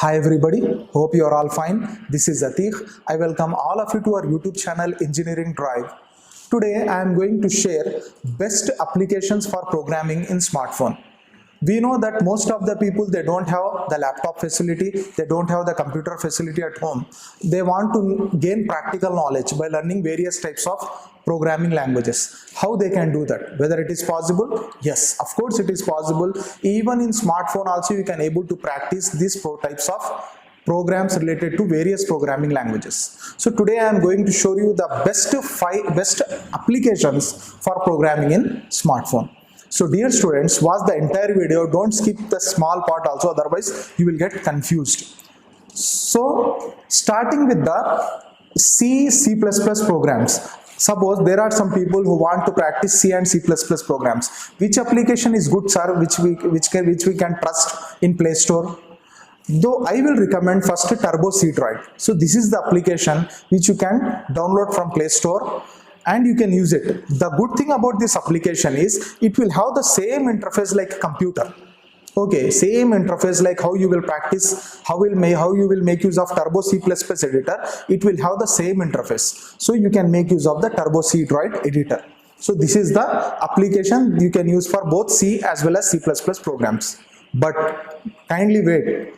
Hi everybody, hope you are all fine. This is Atiq. I welcome all of you to our YouTube channel Engineering Drive. Today I am going to share best applications for programming in smartphone. We know that most of the people, they don't have the laptop facility, they don't have the computer facility at home. They want to gain practical knowledge by learning various types of programming languages. How they can do that? Whether it is possible? Yes, of course it is possible. Even in smartphone also you can able to practice these types of programs related to various programming languages. So today I am going to show you the best applications for programming in smartphone. So dear students, watch the entire video, don't skip the small part also, otherwise you will get confused. So starting with the C++ programs. Suppose there are some people who want to practice C and C++ programs. Which application is good, sir, which we can trust in Play Store? Though I will recommend first Turbo C Droid. So this is the application which you can download from Play Store and you can use it. The good thing about this application is it will have the same interface like computer. Okay, same interface like how you will practice, how you will make use of Turbo C++ editor. It will have the same interface. So you can make use of the Turbo C Droid editor. So this is the application you can use for both C as well as C++ programs. But kindly wait.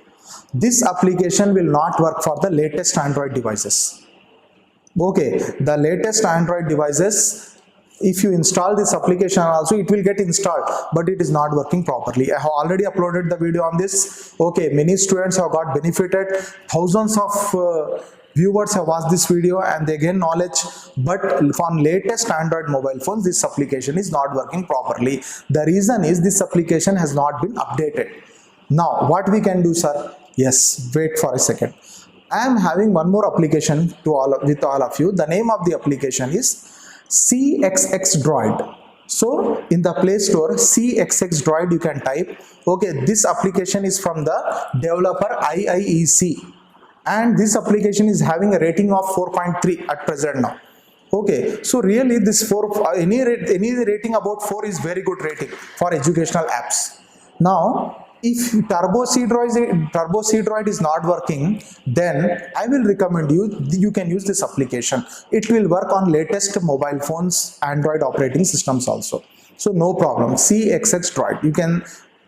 This application will not work for the latest Android devices. Okay, the latest Android devices, if you install this application also, it will get installed, but it is not working properly. I have already uploaded the video on this. Okay, many students have got benefited. Thousands of viewers have watched this video and they gain knowledge, but on latest Android mobile phones, this application is not working properly. The reason is this application has not been updated. Now, what we can do, sir? Yes, wait for a second. I am having one more application with all of you. The name of the application is CXX Droid. So in the Play Store, CXX Droid you can type. Okay, this application is from the developer IIEC, and this application is having a rating of 4.3 at present now. Okay, so really this any rating about 4 is very good rating for educational apps. Now, if Turbo C Droid is not working, then I will recommend you can use this application. It will work on latest mobile phones, Android operating systems also. So no problem. CXX Droid. You can.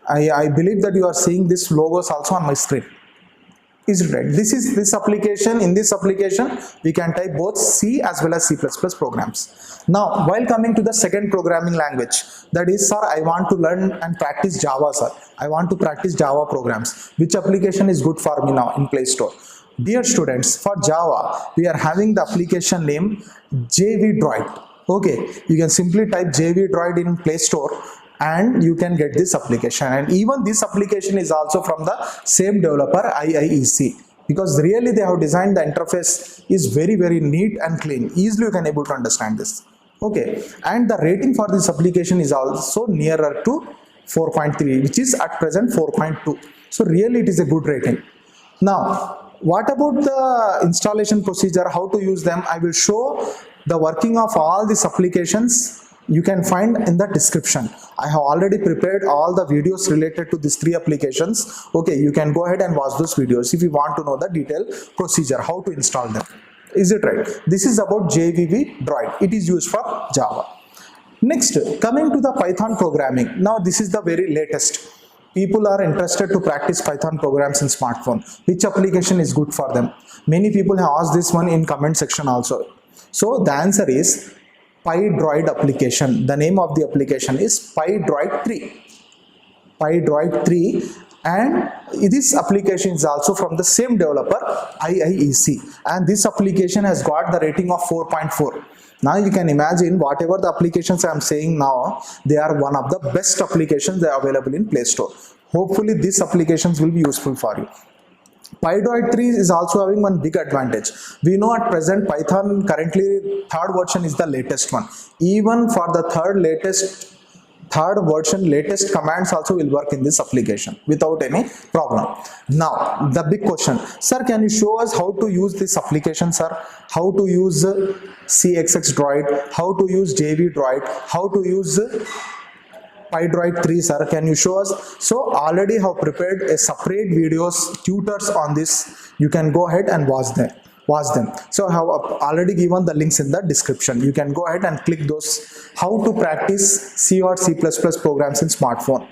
I believe that you are seeing this logos also on my screen. Is it right? This is this application. In this application, we can type both C as well as C++ programs. Now, while coming to the second programming language, that is, sir, I want to learn and practice Java, sir. I want to practice Java programs. Which application is good for me now in Play Store? Dear students, for Java, we are having the application name JV Droid. Okay, you can simply type JV Droid in Play Store and you can get this application, and even this application is also from the same developer IIEC, because really they have designed the interface is very neat and clean. Easily you can able to understand this. Okay, and the rating for this application is also nearer to 4.3, which is at present 4.2. So really it is a good rating. Now, what about the installation procedure, how to use them? I will show the working of all these applications. You can find in the description. I have already prepared all the videos related to these 3 applications. Okay, you can go ahead and watch those videos if you want to know the detailed procedure, how to install them. Is it right? This is about JVV Droid. It is used for Java. Next, coming to the Python programming. Now, this is the very latest. People are interested to practice Python programs in smartphone. Which application is good for them? Many people have asked this one in comment section also. So the answer is PyDroid application. The name of the application is PyDroid 3. PyDroid 3, and this application is also from the same developer IIEC, and this application has got the rating of 4.4. Now you can imagine whatever the applications I am saying now, they are one of the best applications that are available in Play Store. Hopefully these applications will be useful for you. PyDroid 3 is also having one big advantage. We know at present Python currently third version is the latest one. Even for the third version, latest commands also will work in this application without any problem. Now, the big question, sir, can you show us how to use this application, sir? How to use CXX Droid, how to use JV Droid, how to use PyDroid 3 sir, can you show us? So already have prepared a separate videos, tutors on this. You can go ahead and watch them. So I have already given the links in the description. You can go ahead and click those. How to practice C or C++ programs in smartphone,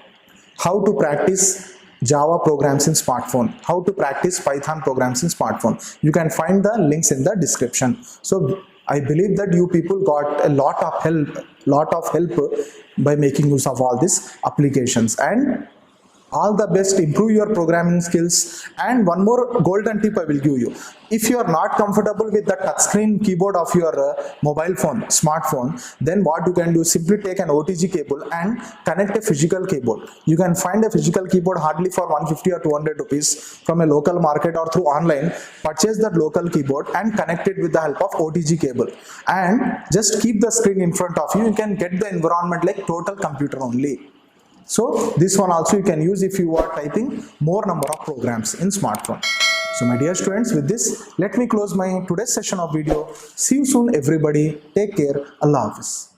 how to practice Java programs in smartphone, how to practice Python programs in smartphone. You can find the links in the description. So I believe that you people got a lot of help by making use of all these applications. And all the best, improve your programming skills. And one more golden tip I will give you: if you are not comfortable with the touchscreen keyboard of your mobile phone, smartphone, then what you can do, simply take an OTG cable and connect a physical keyboard. You can find a physical keyboard hardly for 150 or 200 rupees from a local market or through online. Purchase that local keyboard and connect it with the help of OTG cable, and just keep the screen in front of you. You can get the environment like total computer only. So this one also you can use if you are typing more number of programs in smartphone. So my dear students, with this, let me close my today's session of video. See you soon everybody. Take care. Allah Hafiz.